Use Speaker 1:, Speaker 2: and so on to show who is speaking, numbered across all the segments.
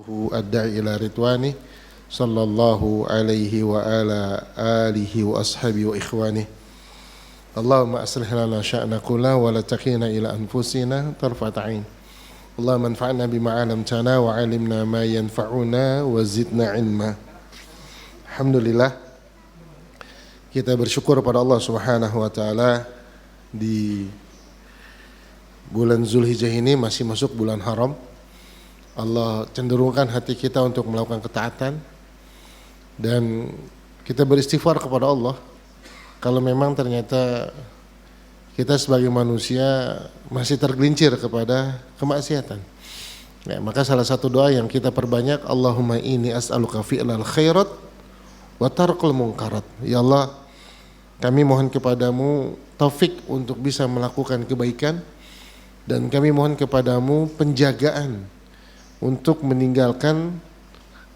Speaker 1: Ad-da'i ila ridwani sallallahu alaihi wa ala alihi wa ashabihi wa ikhwani. Allahumma aslih lana sya'na kullah wa la takilna ila anfusina tarfat 'ain. Allahumma anfa'na bima 'allamtana wa 'allimna ma yanfa'una wa zidna 'ilma. Alhamdulillah, kita bersyukur pada Allah Subhanahu wa taala di bulan Zulhijjah ini masih masuk bulan haram. Allah cenderungkan hati kita untuk melakukan ketaatan dan kita beristighfar kepada Allah kalau memang ternyata kita sebagai manusia masih tergelincir kepada kemaksiatan. Ya, maka salah satu doa yang kita perbanyak, Allahumma inni as'aluka fi'lal khairat wa tarkul munkarat. Ya Allah, kami mohon kepadamu taufik untuk bisa melakukan kebaikan dan kami mohon kepadamu penjagaan untuk meninggalkan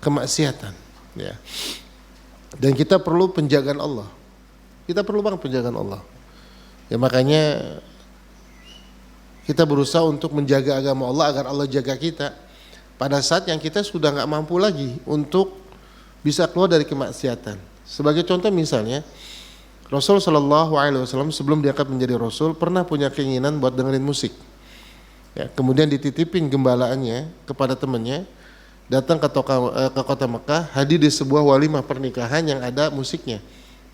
Speaker 1: kemaksiatan, ya. Dan kita perlu penjagaan Allah. Kita perlu banget penjagaan Allah. Ya makanya kita berusaha untuk menjaga agama Allah agar Allah jaga kita pada saat yang kita sudah nggak mampu lagi untuk bisa keluar dari kemaksiatan. Sebagai contoh misalnya, Rasul Shallallahu Alaihi Wasallam sebelum diangkat menjadi Rasul pernah punya keinginan buat dengerin musik. Ya, kemudian dititipin gembalaannya kepada temannya, datang ke kota Mekah, hadir di sebuah walimah pernikahan yang ada musiknya.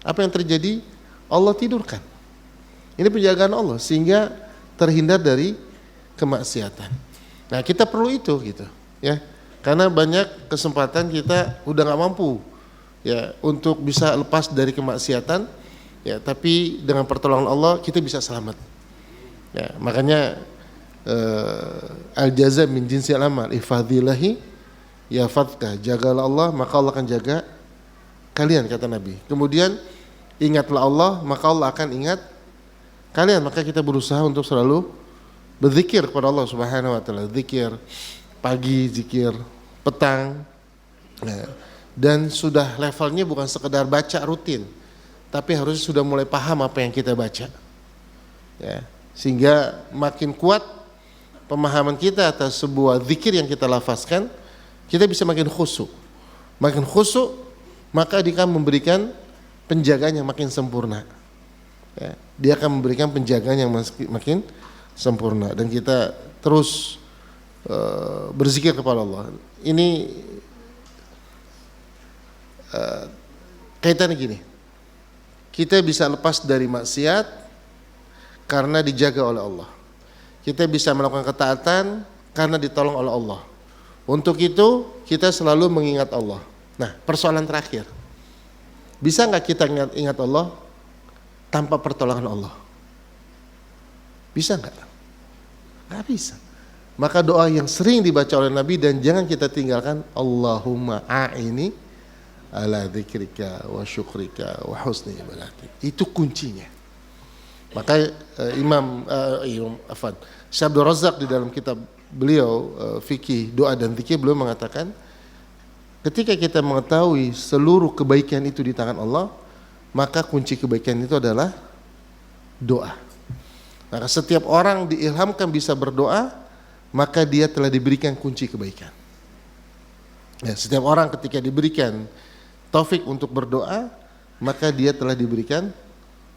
Speaker 1: Apa yang terjadi? Allah tidurkan. Ini penjagaan Allah sehingga terhindar dari kemaksiatan. Nah, kita perlu itu gitu, ya. Karena banyak kesempatan kita udah nggak mampu, ya, untuk bisa lepas dari kemaksiatan, ya. Tapi dengan pertolongan Allah kita bisa selamat. Ya, makanya al-jaza min jinsil amal, ifadhillahi yafadka, jagalah Allah maka Allah akan jaga kalian, kata Nabi. Kemudian ingatlah Allah maka Allah akan ingat kalian. Maka kita berusaha untuk selalu berzikir kepada Allah Subhanahu wa taala, zikir pagi, zikir petang, ya. Dan sudah levelnya bukan sekedar baca rutin, tapi harus sudah mulai paham apa yang kita baca, ya. Sehingga makin kuat pemahaman kita atas sebuah zikir yang kita lafazkan, kita bisa makin khusyuk. Makin khusyuk, maka dia akan memberikan penjagaan yang makin sempurna. Ya, dia akan memberikan penjagaan yang makin sempurna dan kita terus berzikir kepada Allah. Ini kaitannya gini. Kita bisa lepas dari maksiat karena dijaga oleh Allah. Kita bisa melakukan ketaatan karena ditolong oleh Allah. Untuk itu kita selalu mengingat Allah. Nah, persoalan terakhir, bisa nggak kita ingat Allah tanpa pertolongan Allah? Bisa nggak? Nggak bisa. Maka doa yang sering dibaca oleh Nabi dan jangan kita tinggalkan, Allahumma a'ini ala dzikrika wa syukrika wa husni ibadatik. Itu kuncinya. Maka Syekh Abdul Razak di dalam kitab beliau fikih doa dan zikir, beliau mengatakan ketika kita mengetahui seluruh kebaikan itu di tangan Allah, maka kunci kebaikan itu adalah doa. Maka setiap orang diilhamkan bisa berdoa, maka dia telah diberikan kunci kebaikan. Ya, setiap orang ketika diberikan taufik untuk berdoa, maka dia telah diberikan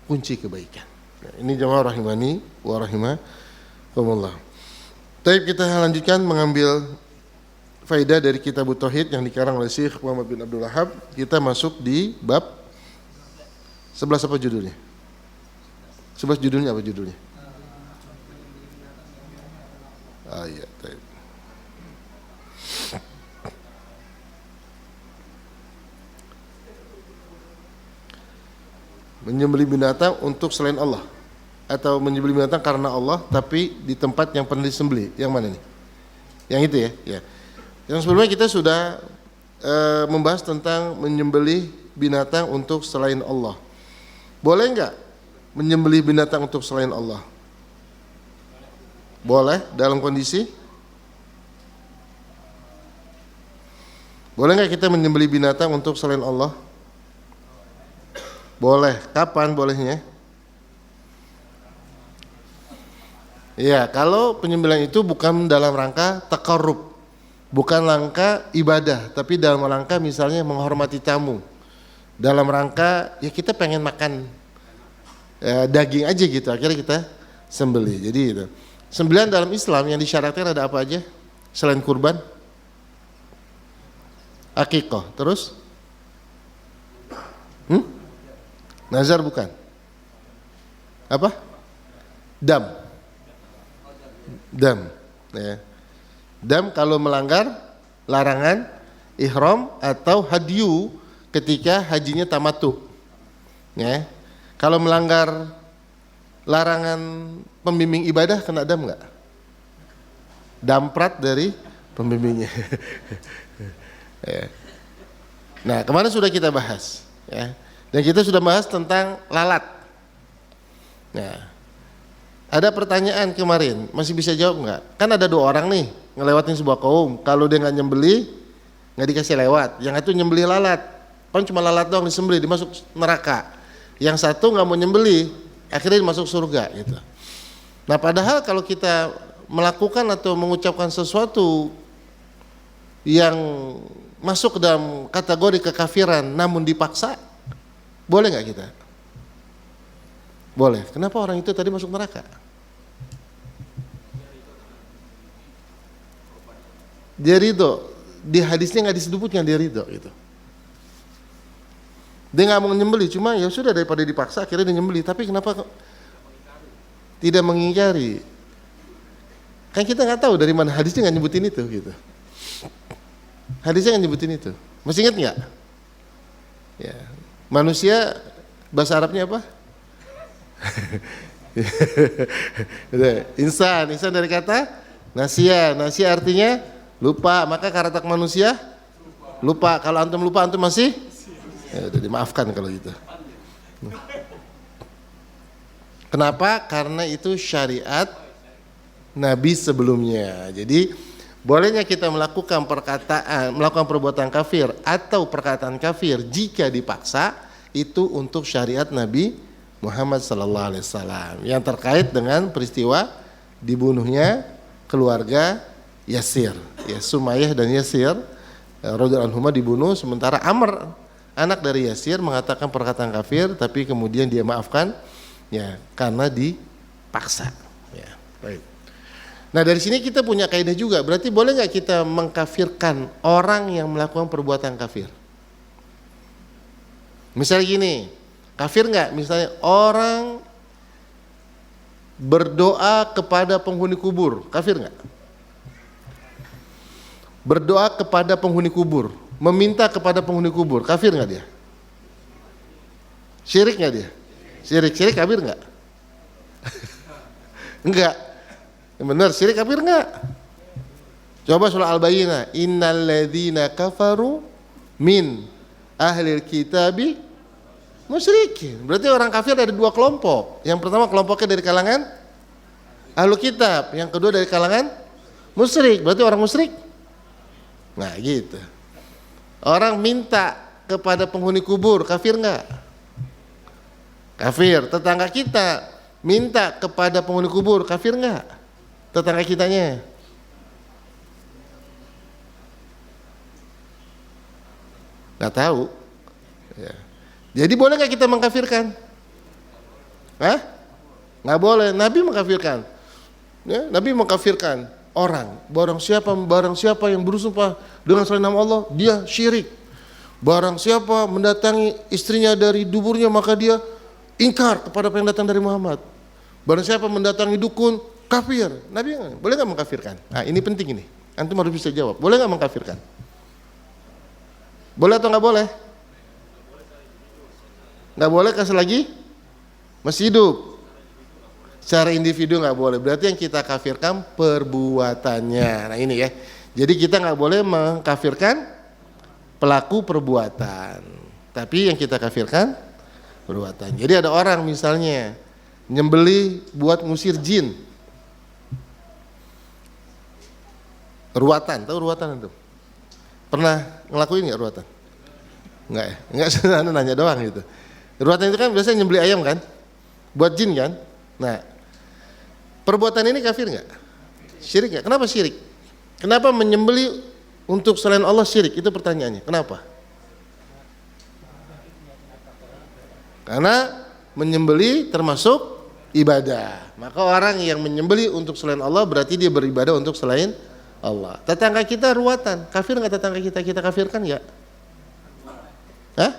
Speaker 1: kunci kebaikan. Ini jamaah rahimani wa rahimakumullah. Baik, kita lanjutkan mengambil faedah dari kitab Tauhid yang dikarang oleh Syekh Muhammad bin Abdul Wahhab. Kita masuk di bab 11. Apa judulnya? 11 judulnya apa judulnya? Iya, baik. Menyembelih binatang untuk selain Allah atau menyembelih binatang karena Allah tapi di tempat yang pernah disembelih. Yang mana nih? Yang itu ya? Ya. Yang sebelumnya kita sudah membahas tentang menyembelih binatang untuk selain Allah. Boleh enggak menyembelih binatang untuk selain Allah? Boleh dalam kondisi? Boleh enggak kita menyembelih binatang untuk selain Allah? Boleh. Kapan bolehnya? Ya, kalau penyembelihan itu bukan dalam rangka taqarrub, bukan rangka ibadah, tapi dalam rangka misalnya menghormati tamu, dalam rangka ya kita pengen makan daging aja gitu, akhirnya kita sembelih. Jadi itu. Sembelihan dalam Islam yang disyaratkan ada apa aja selain kurban? Akikah, terus? Nazar bukan? Apa? Dam. Ya. Dam kalau melanggar larangan ihram atau hadyu ketika hajinya tamattu. Ya. Kalau melanggar larangan pembimbing ibadah kena dam enggak? Damprat dari pembimbingnya. Ya. Nah, kemarin sudah kita bahas, ya. Dan kita sudah bahas tentang lalat. Nah, ada pertanyaan kemarin, masih bisa jawab nggak? Kan ada 2 orang nih ngelewatin sebuah kaum. Kalau dia nggak nyembeli, nggak dikasih lewat. Yang itu nyembeli lalat, kan cuma lalat doang disembeli, dimasuk neraka. Yang satu nggak mau nyembeli, akhirnya masuk surga gitu. Nah, padahal kalau kita melakukan atau mengucapkan sesuatu yang masuk ke dalam kategori kekafiran namun dipaksa, boleh nggak kita? Boleh. Kenapa orang itu tadi masuk neraka? Dia ridho. Di hadisnya nggak disebutkan dia ridho gitu. Dia nggak mau nyembeli, cuma ya sudah daripada dipaksa akhirnya dia nyembeli. Tapi kenapa tidak mengingkari? Kan kita nggak tahu dari mana hadisnya nggak nyebutin itu gitu. Hadisnya nggak nyebutin itu. Masih ingat nggak? Ya. Manusia bahasa Arabnya apa? Insan dari kata nasia artinya lupa, maka karakter manusia lupa. Kalau antum lupa, antum masih ya udah dimaafkan kalau gitu. Kenapa? Karena itu syariat Nabi sebelumnya. Jadi bolehnya kita melakukan perbuatan kafir atau perkataan kafir jika dipaksa, itu untuk syariat Nabi Muhammad sallallahu alaihi wasallam yang terkait dengan peristiwa dibunuhnya keluarga Yasir. Ya, Sumayyah dan Yasir radhiyallahu anhuma dibunuh, sementara Amr anak dari Yasir mengatakan perkataan kafir tapi kemudian dia maafkan ya karena dipaksa. Ya, baik. Nah, dari sini kita punya kaidah juga, berarti boleh nggak kita mengkafirkan orang yang melakukan perbuatan kafir? Misalnya gini, kafir nggak? Misalnya orang berdoa kepada penghuni kubur, kafir nggak? Berdoa kepada penghuni kubur, meminta kepada penghuni kubur, kafir nggak dia? Syirik nggak dia? Syirik kafir nggak? Enggak. Benar, syirik kafir enggak? Coba surah Al-Bayyinah, innal ladzina kafaru min ahlil kitabi musyrikin. Berarti orang kafir ada 2 kelompok. Yang pertama kelompoknya dari kalangan ahlu kitab, yang kedua dari kalangan musyrik. Berarti orang musyrik. Nah, gitu. Orang minta kepada penghuni kubur, kafir enggak? Kafir. Tetangga kita minta kepada penghuni kubur, kafir enggak? Tetangga kitanya. Nggak tahu. Ya. Jadi boleh nggak kita mengkafirkan? Hah? Nggak boleh. Nabi mengkafirkan. Ya, Nabi mengkafirkan orang. Barang siapa yang bersumpah dengan selain nama Allah, dia syirik. Barang siapa mendatangi istrinya dari duburnya, maka dia ingkar kepada apa yang datang dari Muhammad. Barang siapa mendatangi dukun, kafir. Nabi boleh nggak mengkafirkan? Nah, ini penting ini. Antum harus bisa jawab. Boleh nggak mengkafirkan? Boleh atau nggak boleh? Nggak boleh selagi masih hidup. Secara individu nggak boleh. Berarti yang kita kafirkan perbuatannya. Nah, ini ya. Jadi kita nggak boleh mengkafirkan pelaku perbuatan. Tapi yang kita kafirkan perbuatan. Jadi ada orang misalnya nyembeli buat ngusir jin. Ruatan, tahu ruatan itu? Pernah ngelakuin nggak ruatan? Enggak ya? Enggak, saya nanya doang gitu. Ruatan itu kan biasanya nyembeli ayam kan? Buat jin kan? Nah, perbuatan ini kafir nggak? Syirik nggak? Kenapa syirik? Kenapa menyembeli untuk selain Allah syirik? Itu pertanyaannya. Kenapa? Karena menyembeli termasuk ibadah. Maka orang yang menyembeli untuk selain Allah berarti dia beribadah untuk selain Allah. Tetangga kita ruatan, kafir nggak tetangga kita? Kita kafirkan nggak? Hah?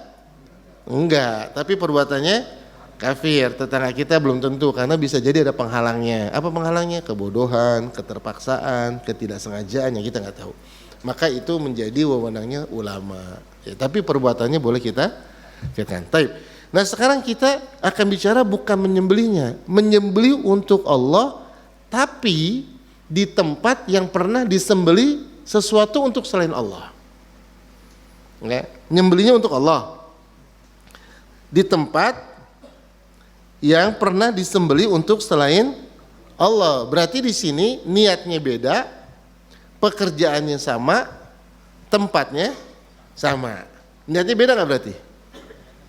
Speaker 1: Enggak, tapi perbuatannya kafir. Tetangga kita belum tentu, karena bisa jadi ada penghalangnya. Apa penghalangnya? Kebodohan, keterpaksaan, ketidaksengajaan yang kita nggak tahu. Maka itu menjadi wewenangnya ulama. Ya, tapi perbuatannya boleh kita kafirkan. Taib. Nah sekarang kita akan bicara bukan menyembelihnya, menyembelih untuk Allah, tapi di tempat yang pernah disembelih sesuatu untuk selain Allah. Ya, menyembelihnya untuk Allah di tempat yang pernah disembelih untuk selain Allah. Berarti di sini niatnya beda, pekerjaannya sama, tempatnya sama. Niatnya beda nggak berarti?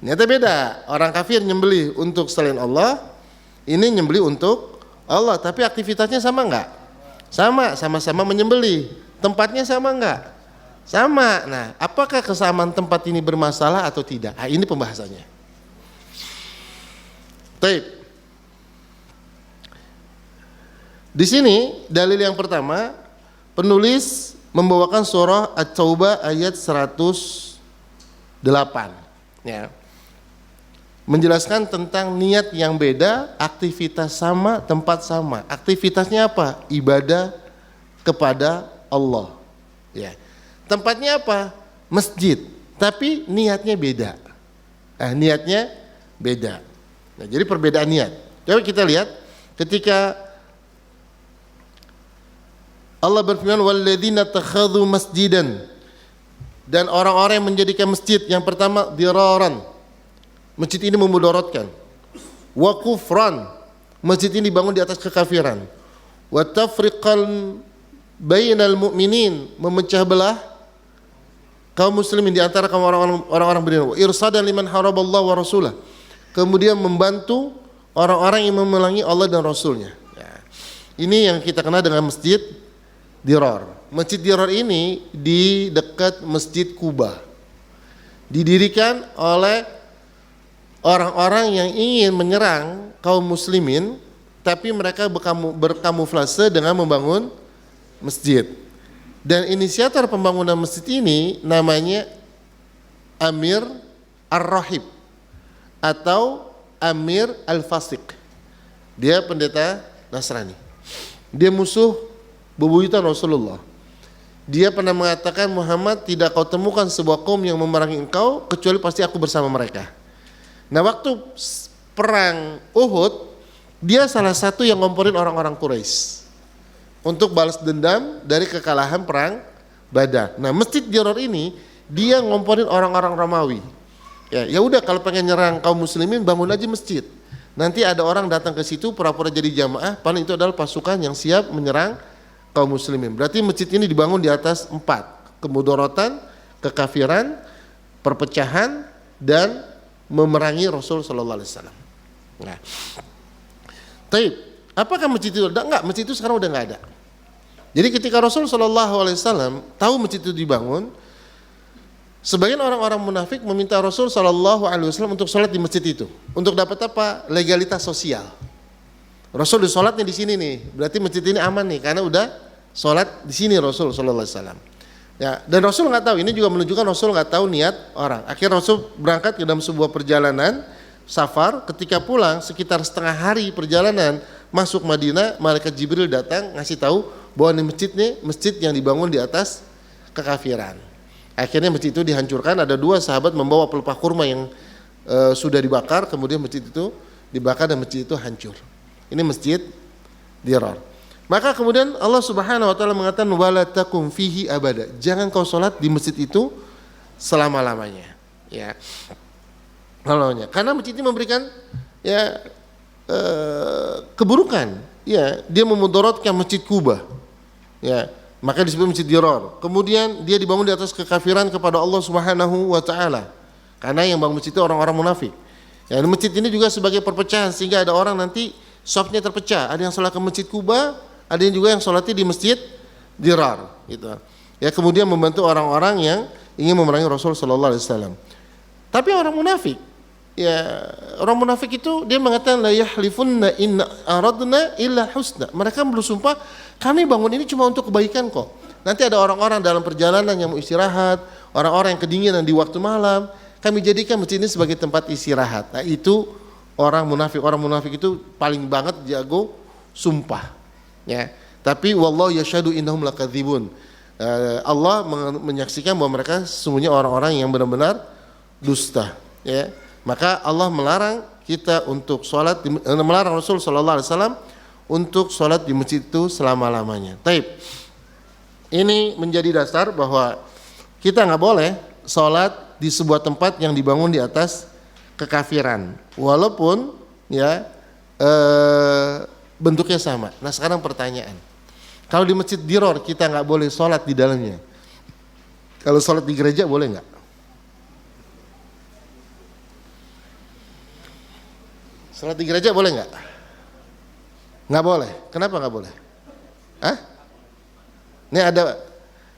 Speaker 1: Niatnya beda. Orang kafir nyembelih untuk selain Allah, ini nyembelih untuk Allah. Tapi aktivitasnya sama nggak? Sama, sama-sama menyembelih. Tempatnya sama nggak? Sama. Nah, apakah kesamaan tempat ini bermasalah atau tidak? Nah, ini pembahasannya. Baik. Di sini dalil yang pertama, penulis membawakan surah At-Taubah ayat 108. Ya. Menjelaskan tentang niat yang beda, aktivitas sama, tempat sama. Aktivitasnya apa? Ibadah kepada Allah. Ya. Tempatnya apa? Masjid. Tapi niatnya beda. Niatnya beda. Nah, jadi perbedaan niat. Coba kita lihat ketika Allah berfirman walladzina takhadhu masjidan, dan orang-orang yang menjadikan masjid, yang pertama diraran, masjid ini memudaratkan, wa kufran, masjid ini dibangun di atas kekafiran, wa tafriqan bainal mu'minin, memecah belah kaum muslimin di antara kaum orang-orang beriman, wa irsadan liman haraballahu wa rasulah, kemudian membantu orang-orang yang memerangi Allah dan Rasulnya. Ya. Ini yang kita kenal dengan masjid Dirar. Masjid Dirar ini di dekat Masjid Kuba. Didirikan oleh orang-orang yang ingin menyerang kaum muslimin, tapi mereka berkamuflase dengan membangun masjid. Dan inisiator pembangunan masjid ini namanya Amir Ar-Rahib atau Amir Al-Fasiq. Dia pendeta Nasrani. Dia musuh bebuyutan Rasulullah. Dia pernah mengatakan, Muhammad, tidak kau temukan sebuah kaum yang memerangi engkau kecuali pasti aku bersama mereka. Nah, waktu perang Uhud, dia salah satu yang ngomporin orang-orang Quraisy untuk balas dendam dari kekalahan perang Badar. Nah, Masjid Dirar ini dia ngomporin orang-orang Romawi. Ya udah, kalau pengen nyerang kaum muslimin bangun aja masjid. Nanti ada orang datang ke situ pura-pura jadi jamaah, paling itu adalah pasukan yang siap menyerang kaum muslimin. Berarti masjid ini dibangun di atas 4: kemudaratan, kekafiran, perpecahan, dan memerangi Rasul sallallahu alaihi wasallam. Nah. Taib, apakah masjid itu ada? Enggak, masjid itu sekarang udah enggak ada. Jadi ketika Rasul sallallahu alaihi wasallam tahu masjid itu dibangun, sebagian orang-orang munafik meminta Rasul sallallahu alaihi wasallam untuk sholat di masjid itu. Untuk dapat apa? Legalitas sosial. Rasul sholatnya di sini nih, berarti masjid ini aman nih karena udah sholat di sini Rasul sallallahu alaihi wasallam. Ya, dan Rasul nggak tahu. Ini juga menunjukkan Rasul nggak tahu niat orang. Akhirnya Rasul berangkat ke dalam sebuah perjalanan safar. Ketika pulang sekitar setengah hari perjalanan masuk Madinah, malaikat Jibril datang ngasih tahu bahwa ini masjid yang dibangun di atas kekafiran. Akhirnya masjid itu dihancurkan. Ada 2 sahabat membawa pelepah kurma yang sudah dibakar, kemudian masjid itu dibakar dan masjid itu hancur. Ini Masjid Dirar. Maka kemudian Allah Subhanahu wa taala mengatakan wala takum fihi abada. Jangan kau salat di masjid itu selama-lamanya. Ya. Karena masjid ini memberikan keburukan. Ya, dia memudaratkan Masjid Kuba. Ya, maka disebut Masjid Dirar. Kemudian dia dibangun di atas kekafiran kepada Allah Subhanahu wa taala. Karena yang bangun masjid itu orang-orang munafik. Ya, masjid ini juga sebagai perpecahan sehingga ada orang nanti safnya terpecah, ada yang sholat ke Masjid Kuba, ada yang juga yang sholatnya di Masjid Dirar gitu. Ya, kemudian membantu orang-orang yang ingin memerangi Rasul sallallahu alaihi wasallam. Tapi orang munafik, ya orang munafik itu dia mengatakan la yahlifunna inna aradna illa husna. Mereka bersumpah kami bangun ini cuma untuk kebaikan kok. Nanti ada orang-orang dalam perjalanan yang mau istirahat, orang-orang yang kedinginan di waktu malam, kami jadikan masjid ini sebagai tempat istirahat. Nah, itu orang munafik. Orang munafik itu paling banget jago sumpah. Ya. Tapi wallahu yashhadu innahum lakadzibun. Allah menyaksikan bahwa mereka sesungguhnya orang-orang yang benar-benar dusta, ya. Maka Allah melarang kita untuk sholat, melarang Rasul sallallahu alaihi wasallam untuk sholat di masjid itu selama-lamanya. Taib. Ini menjadi dasar bahwa kita nggak boleh sholat di sebuah tempat yang dibangun di atas kekafiran, walaupun ya bentuknya sama. Nah, sekarang pertanyaan. Kalau di masjid Diror kita nggak boleh sholat di dalamnya, kalau sholat di gereja boleh nggak? Sholat di gereja boleh nggak? Nggak boleh. Kenapa nggak boleh? Hah? Ini ada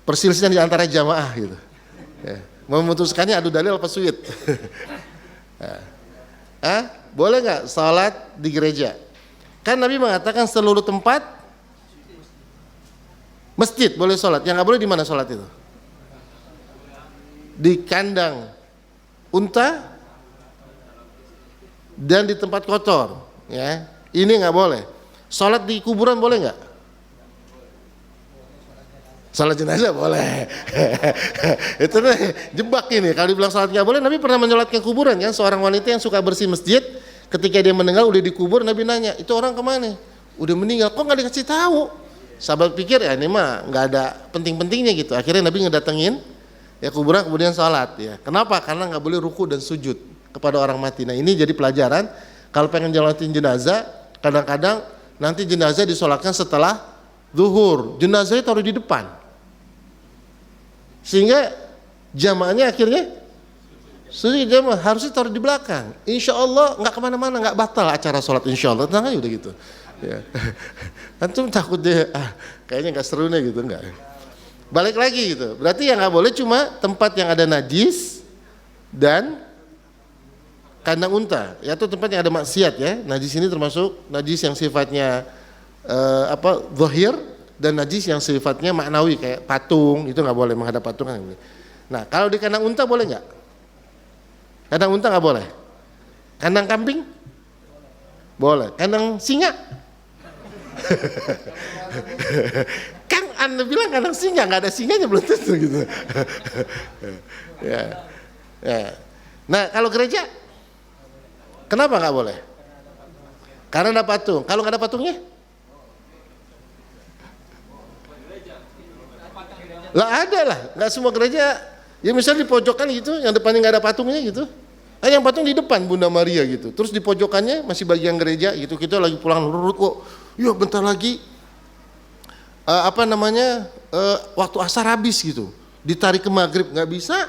Speaker 1: perselisihan di antara jamaah gitu. Ya. Memutuskannya adu dalil apa suit? Hah? Boleh nggak sholat di gereja? Kan Nabi mengatakan seluruh tempat masjid boleh sholat, yang nggak boleh di mana sholat itu? Di kandang unta dan di tempat kotor, ya. Ini nggak boleh. Sholat di kuburan boleh nggak? Sholat jenazah boleh. Itu jebak ini. Kalau dibilang sholat nggak boleh, Nabi pernah menyolatkan kuburan kan? Seorang wanita yang suka bersih masjid, ketika dia meninggal udah dikubur, Nabi nanya, itu orang kemana? Udah meninggal, kok nggak dikasih tahu? Sahabat pikir ya ini mah nggak ada penting-pentingnya gitu. Akhirnya Nabi ngedatengin ya kuburan, kemudian sholat ya. Kenapa? Karena nggak boleh ruku dan sujud kepada orang mati. Nah, ini jadi pelajaran. Kalau pengen jalanin jenazah, kadang-kadang nanti jenazah disolatkan setelah zuhur. Jenazahnya taruh di depan, sehingga jamaahnya akhirnya sujud jamaah harusnya taruh di belakang. Insya Allah nggak kemana-mana, nggak batal acara sholat. Insya Allah tenang aja udah gitu. Ya. Antum takut deh, kayaknya nggak seru nih gitu, nggak. Balik lagi gitu. Berarti yang nggak boleh cuma tempat yang ada najis dan kandang unta, yaitu tempat yang ada maksiat ya. Najis ini termasuk najis yang sifatnya zahir, dan najis yang sifatnya maknawi kayak patung, itu nggak boleh, menghadap patung kan. Nah, kalau di kandang unta boleh nggak? Kandang unta nggak boleh. Kandang kambing boleh. Kandang singa kan Anda bilang kandang singa, nggak ada singanya belum tentu gitu. Ya. Ya. Nah, kalau gereja kenapa nggak boleh? Karena ada patung. Kalau nggak ada patungnya? Lah ada lah, nggak semua gereja. Ya misalnya di pojokan gitu, yang depannya nggak ada patungnya gitu. Yang patung di depan Bunda Maria gitu. Terus di pojokannya masih bagian gereja gitu. Kita lagi pulang lurut kok. Yuk bentar lagi waktu asar habis gitu. Ditarik ke maghrib nggak bisa,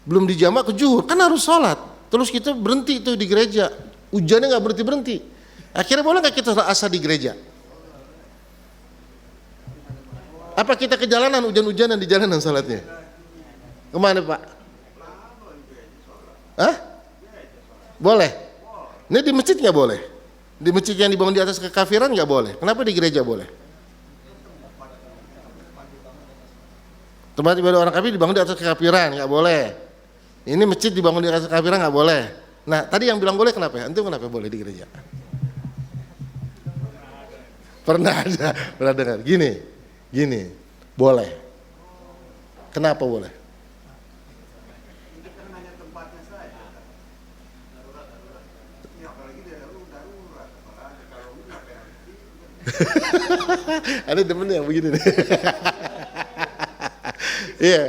Speaker 1: belum dijamak ke zuhur, kan harus sholat. Terus kita berhenti itu di gereja. Hujannya nggak berhenti. Akhirnya boleh nggak kita sholat asar di gereja? Apa kita ke jalanan, hujan-hujanan di jalanan sholatnya? Kemana Pak? Hah? Boleh? Ini di masjid nggak boleh? Di masjid yang dibangun di atas kekafiran nggak boleh. Kenapa di gereja boleh? Tempat ibadah orang kafir dibangun di atas kekafiran nggak boleh. Ini masjid dibangun di atas kekafiran nggak boleh. Nah, tadi yang bilang boleh kenapa? Antum kenapa boleh di gereja? Pernah dengar? Gini, boleh. Kenapa boleh? Ada temen yang begini nih. Iya,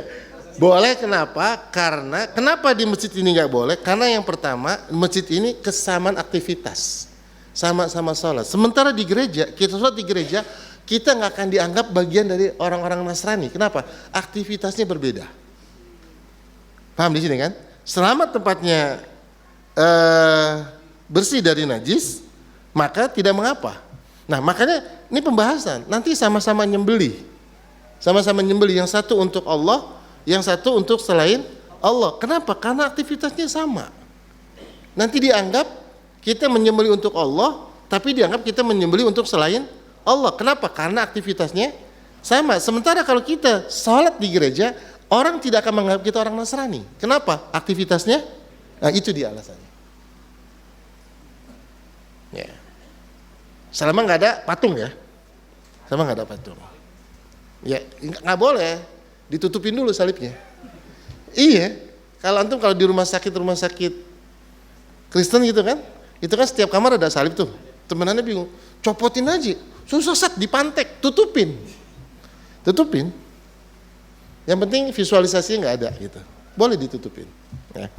Speaker 1: boleh. Kenapa? Karena kenapa di masjid ini nggak boleh? Karena yang pertama, masjid ini kesamaan aktivitas, sama-sama sholat. Sementara di gereja, kita sholat di gereja, kita nggak akan dianggap bagian dari orang-orang Nasrani. Kenapa? Aktivitasnya berbeda. Paham di sini kan? Selama tempatnya bersih dari najis, maka tidak mengapa. Nah, makanya ini pembahasan. Nanti sama-sama nyembelih. Sama-sama menyembelih, yang satu untuk Allah, yang satu untuk selain Allah. Kenapa? Karena aktivitasnya sama. Nanti dianggap kita menyembelih untuk Allah, tapi dianggap kita menyembelih untuk selain Allah. Kenapa? Karena aktivitasnya sama. Sementara kalau kita sholat di gereja, orang tidak akan menganggap kita orang Nasrani. Kenapa? Aktivitasnya, nah itu dia alasannya. Ya. Selama nggak ada patung ya, selama nggak ada patung. Ya nggak boleh ditutupin dulu salibnya. Iya, kalau di rumah sakit Kristen gitu kan, itu kan setiap kamar ada salib tuh. Temenannya bingung, copotin aja, susah dipantek, tutupin. Yang penting visualisasinya nggak ada gitu, boleh ditutupin. Ya.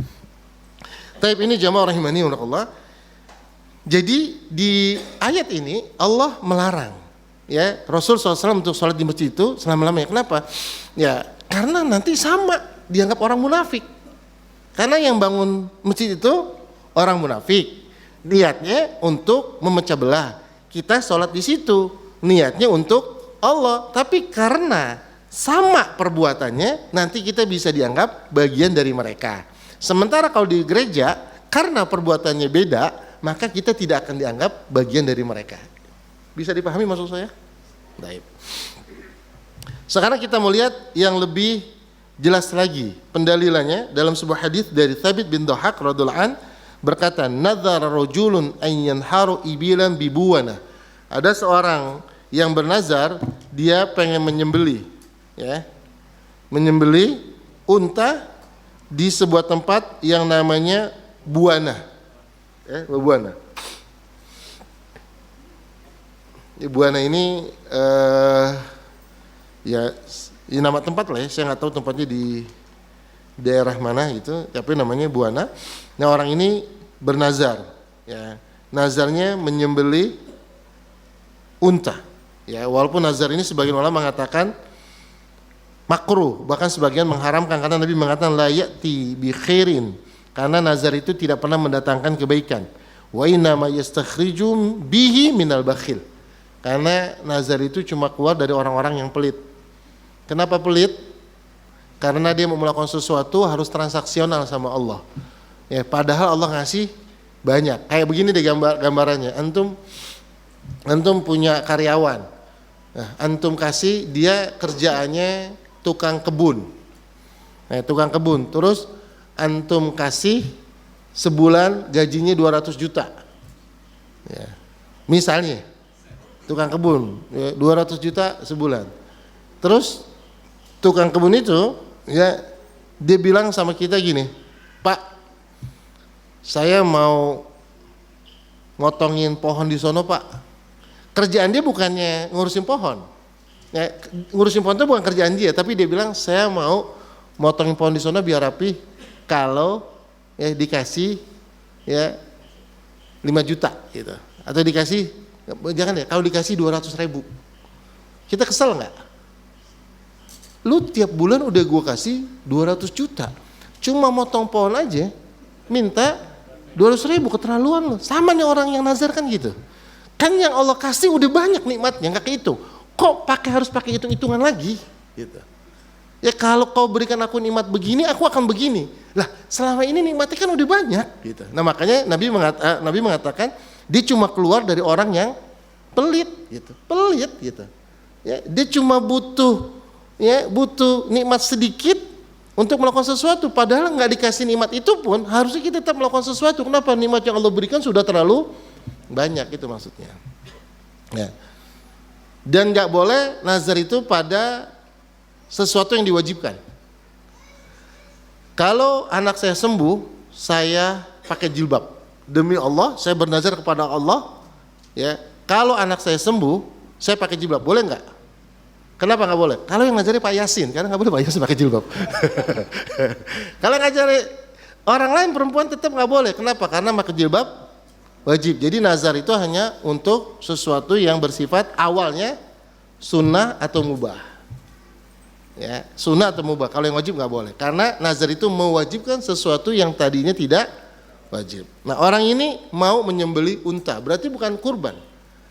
Speaker 1: Tapi ini jamaah rahimani wa Allah. Jadi di ayat ini Allah melarang ya Rasul SAW untuk sholat di masjid itu selama-lamanya. Kenapa? Ya karena nanti sama dianggap orang munafik. Karena yang bangun masjid itu orang munafik. Niatnya untuk memecah belah. Kita sholat di situ niatnya untuk Allah. Tapi karena sama perbuatannya, nanti kita bisa dianggap bagian dari mereka. Sementara kalau di gereja, karena perbuatannya beda, maka kita tidak akan dianggap bagian dari mereka. Bisa dipahami maksud saya? Baik. Sekarang kita mau lihat yang lebih jelas lagi pendalilannya dalam sebuah hadis dari Thabit bin Dhahak radhiyallahu an berkata, "Nadzara rajulun an yanharu ibilan bibuwana." Ada seorang yang bernazar dia pengen menyembelih ya. Menyembelih unta di sebuah tempat yang namanya Buana. Buana. Buana ini ya nama tempat lah ya, saya nggak tahu tempatnya di daerah mana gitu, tapi namanya Buana. Nah orang ini bernazar, ya nazarnya menyembelih unta, ya walaupun nazar ini sebagian ulama mengatakan makruh, bahkan sebagian mengharamkan karena Nabi mengatakan la ya'ti bi khairin, karena nazar itu tidak pernah mendatangkan kebaikan. Wa inna ma yastakhrijum bihi minal bakhil. Karena nazar itu cuma keluar dari orang-orang yang pelit. Kenapa pelit? Karena dia mau melakukan sesuatu harus transaksional sama Allah. Ya, padahal Allah ngasih banyak. Kayak begini deh gambarannya. Antum punya karyawan. Nah, antum kasih dia kerjaannya tukang kebun. Nah, tukang kebun. Terus antum kasih sebulan gajinya 200 juta. Ya. Misalnya tukang kebun ya, 200 juta sebulan. Terus tukang kebun itu ya dia bilang sama kita gini, "Pak, saya mau ngotongin pohon di sono, Pak." Kerjaan dia bukannya ngurusin pohon. Ya, ngurusin pohon itu bukan kerjaan dia, tapi dia bilang saya mau motongin pohon di sono biar rapi. Kalau ya dikasih ya 5 juta gitu, atau dikasih jangan ya, kalau dikasih 200.000, kita kesel nggak? Lu tiap bulan udah gue kasih 200 juta, cuma motong pohon aja minta 200.000, keterlaluan lo. Sama nih orang yang nazar kan gitu. Kan yang Allah kasih udah banyak nikmatnya, nggak kehitung. Kok harus pakai hitung-hitungan lagi? Gitu. Ya kalau kau berikan aku nikmat begini, aku akan begini. Lah selama ini nikmatnya kan udah banyak. Gitu. Nah makanya Nabi mengatakan dia cuma keluar dari orang yang pelit, gitu. Pelit, gitu. Ya, dia cuma butuh nikmat sedikit untuk melakukan sesuatu. Padahal nggak dikasih nikmat itu pun harusnya kita tetap melakukan sesuatu. Kenapa? Nikmat yang Allah berikan sudah terlalu banyak, itu maksudnya. Ya. Dan nggak boleh nazar itu pada sesuatu yang diwajibkan. Kalau anak saya sembuh, saya pakai jilbab. Demi Allah, saya bernazar kepada Allah. Ya, kalau anak saya sembuh, saya pakai jilbab. Boleh nggak? Kenapa nggak boleh? Kalau yang ngajari Pak Yasin, karena nggak boleh Pak Yasin pakai jilbab. Kalau ngajari orang lain perempuan tetap nggak boleh. Kenapa? Karena pakai jilbab wajib. Jadi nazar itu hanya untuk sesuatu yang bersifat awalnya sunnah atau mubah. Ya, sunnah atau mubah. Kalau yang wajib nggak boleh. Karena nazar itu mewajibkan sesuatu yang tadinya tidak wajib. Nah orang ini mau menyembelih unta, berarti bukan kurban.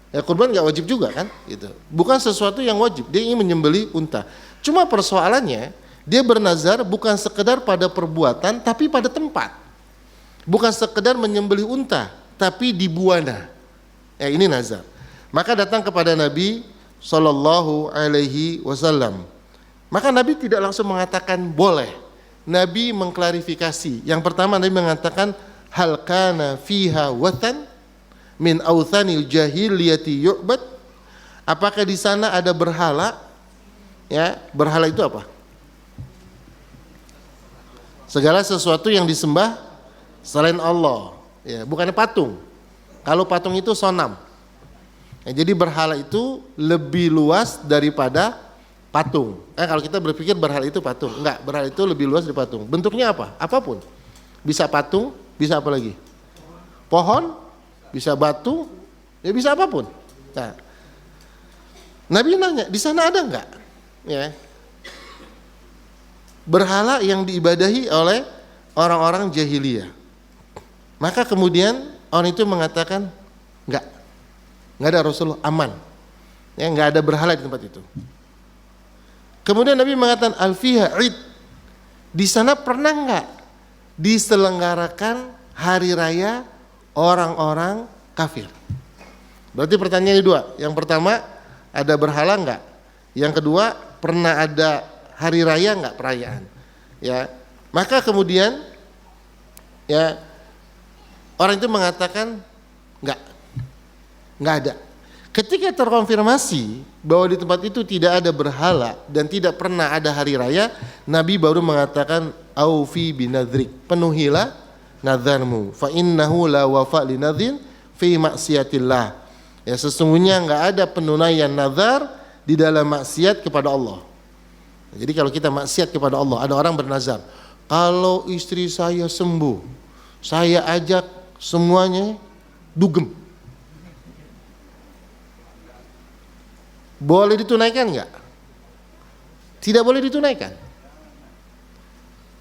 Speaker 1: Ya kurban nggak wajib juga kan? Gitu. Bukan sesuatu yang wajib. Dia ingin menyembelih unta. Cuma persoalannya dia bernazar bukan sekedar pada perbuatan tapi pada tempat. Bukan sekedar menyembelih unta tapi di buana. Ya ini nazar. Maka datang kepada Nabi Sallallahu Alaihi Wasallam. Maka Nabi tidak langsung mengatakan boleh. Nabi mengklarifikasi. Yang pertama Nabi mengatakan hal kana fiha watan min authanil jahiliyati yu'bad. Apakah di sana ada berhala? Ya, berhala itu apa? Segala sesuatu yang disembah selain Allah. Ya, bukannya patung. Kalau patung itu sonam. Ya, jadi berhala itu lebih luas daripada patung. Kalau kita berpikir berhala itu patung, enggak, berhala itu lebih luas dari patung. Bentuknya apa? Apapun. Bisa patung, bisa apa lagi? Pohon, bisa batu, ya bisa apapun. Nah, Nabi nanya, di sana ada enggak? Ya. Berhala yang diibadahi oleh orang-orang jahiliyah. Maka kemudian orang itu mengatakan, enggak ada Rasulullah, aman. Ya, enggak ada berhala di tempat itu. Kemudian Nabi mengatakan al-fiha id. Di sana pernah enggak diselenggarakan hari raya orang-orang kafir? Berarti pertanyaannya dua. Yang pertama, ada berhala enggak? Yang kedua, pernah ada hari raya enggak, perayaan? Ya. Maka kemudian ya orang itu mengatakan enggak ada. Ketika terkonfirmasi bahwa di tempat itu tidak ada berhala dan tidak pernah ada hari raya, Nabi baru mengatakan aufi binadrik, penuhilah nazarmu, fa innahu la wafa li nadzin fi maksiatillah. Ya, sesungguhnya enggak ada penunaian nazar di dalam maksiat kepada Allah. Jadi kalau kita maksiat kepada Allah, ada orang bernazar, kalau istri saya sembuh, saya ajak semuanya dugem. Boleh ditunaikan enggak? Tidak boleh ditunaikan.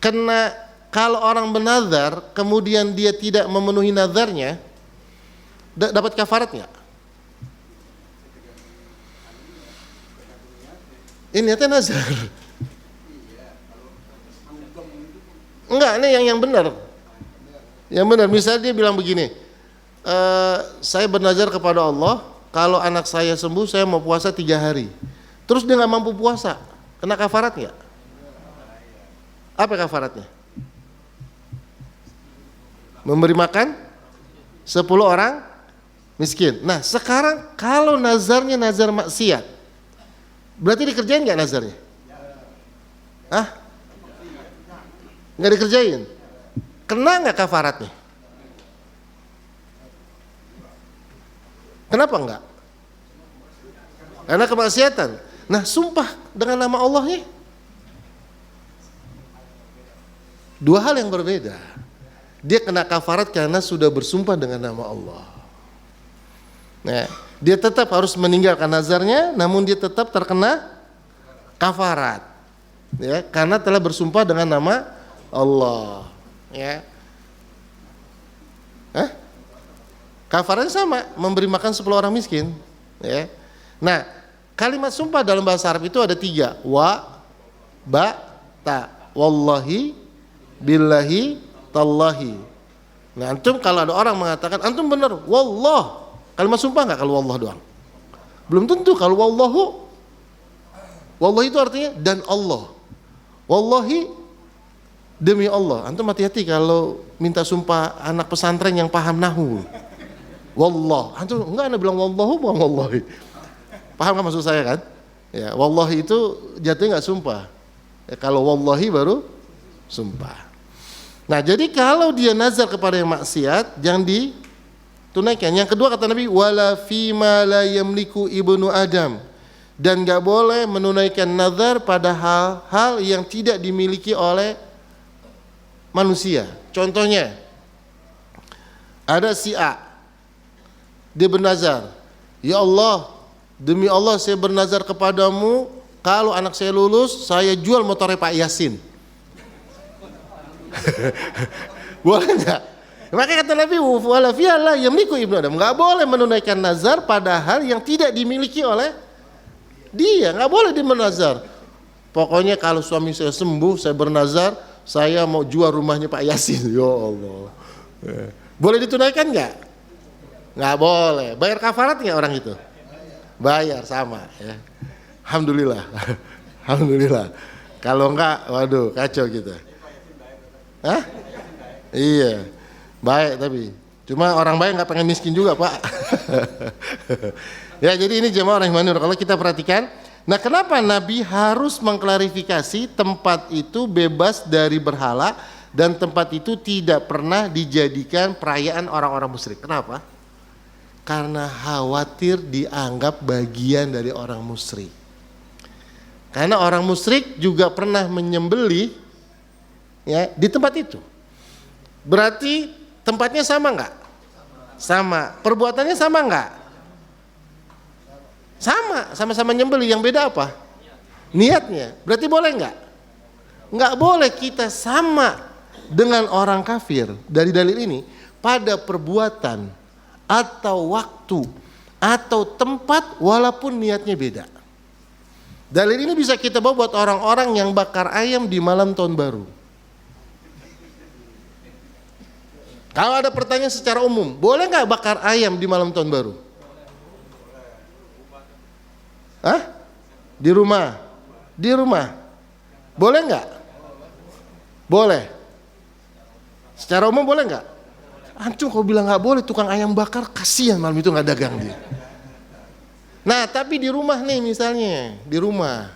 Speaker 1: Karena kalau orang bernazar kemudian dia tidak memenuhi nazarnya, dapat kafarat enggak? Ini niatnya nazar. Enggak, ini yang benar. Yang benar, misalnya dia bilang begini, saya bernazar kepada Allah, kalau anak saya sembuh saya mau puasa 3 hari. Terus dia nggak mampu puasa, kena kafarat nggak? Apa kafaratnya? Memberi makan 10 orang miskin. Nah sekarang kalau nazarnya nazar maksiat, berarti dikerjain nggak nazarnya? Nggak dikerjain. Kena nggak kafaratnya? Kenapa enggak? Karena kemaksiatan. Nah, sumpah dengan nama Allahnya. Dua hal yang berbeda. Dia kena kafarat karena sudah bersumpah dengan nama Allah. Nah, dia tetap harus meninggalkan nazarnya, namun dia tetap terkena kafarat. Ya, karena telah bersumpah dengan nama Allah. Ya. Kafaratnya sama, memberi makan 10 orang miskin. Ya. Nah, kalimat sumpah dalam bahasa Arab itu ada 3. Wa, ba, ta. Wallahi, billahi, tallahi. Nah, antum kalau ada orang mengatakan, antum benar, wallah. Kalimat sumpah enggak kalau wallah doang? Belum tentu kalau wallahu. Wallahi itu artinya dan Allah. Wallahi, demi Allah. Antum hati-hati kalau minta sumpah anak pesantren yang paham nahwu. Wallah, antum enggak, anda bilang wallahu bukan wallahi. Paham kan maksud saya kan? Ya, wallahi itu jatuhnya enggak sumpah. Ya, kalau wallahi baru sumpah. Nah, jadi kalau dia nazar kepada yang maksiat jangan ditunaikan. Yang kedua kata Nabi, wala fima la yamliku ibnu Adam. Dan enggak boleh menunaikan nazar pada hal-hal yang tidak dimiliki oleh manusia. Contohnya, ada si A, dia bernazar, ya Allah, demi Allah saya bernazar kepadamu, kalau anak saya lulus, saya jual motornya Pak Yasin. Boleh enggak? Maka kata Nabi, wala fiha la yamliku ibnu Adam. Nggak boleh menunaikan nazar pada hal yang tidak dimiliki oleh dia. Nggak boleh dia menazar. Pokoknya kalau suami saya sembuh, saya bernazar, saya mau jual rumahnya Pak Yasin. Ya Allah. Boleh ditunaikan nggak? Nggak boleh. Bayar kafarat nggak orang itu? Bayar sama. Ya. Alhamdulillah. Alhamdulillah. Kalau enggak, waduh, kacau kita. Hah? Iya. Baik tapi. Cuma orang baik nggak pengen miskin juga, Pak. Ya, jadi ini jemaah rahimani kalau kita perhatikan. Nah, kenapa Nabi harus mengklarifikasi tempat itu bebas dari berhala dan tempat itu tidak pernah dijadikan perayaan orang-orang musyrik. Kenapa? Karena khawatir dianggap bagian dari orang musyrik. Karena orang musyrik juga pernah menyembelih ya di tempat itu. Berarti tempatnya sama enggak? Sama. Perbuatannya sama enggak? Sama, sama-sama nyembelih. Yang beda apa? Niatnya. Berarti boleh enggak? Enggak boleh kita sama dengan orang kafir dari dalil ini pada perbuatan atau waktu atau tempat walaupun niatnya beda. Dalil ini bisa kita bawa buat orang-orang yang bakar ayam di malam tahun baru. Kalau ada pertanyaan secara umum, boleh nggak bakar ayam di malam tahun baru? Hah? Di rumah? Di rumah? Boleh nggak? Boleh. Secara umum boleh nggak? Antum kau bilang nggak boleh, tukang ayam bakar kasihan malam itu nggak dagang dia. Nah, tapi di rumah nih misalnya, di rumah,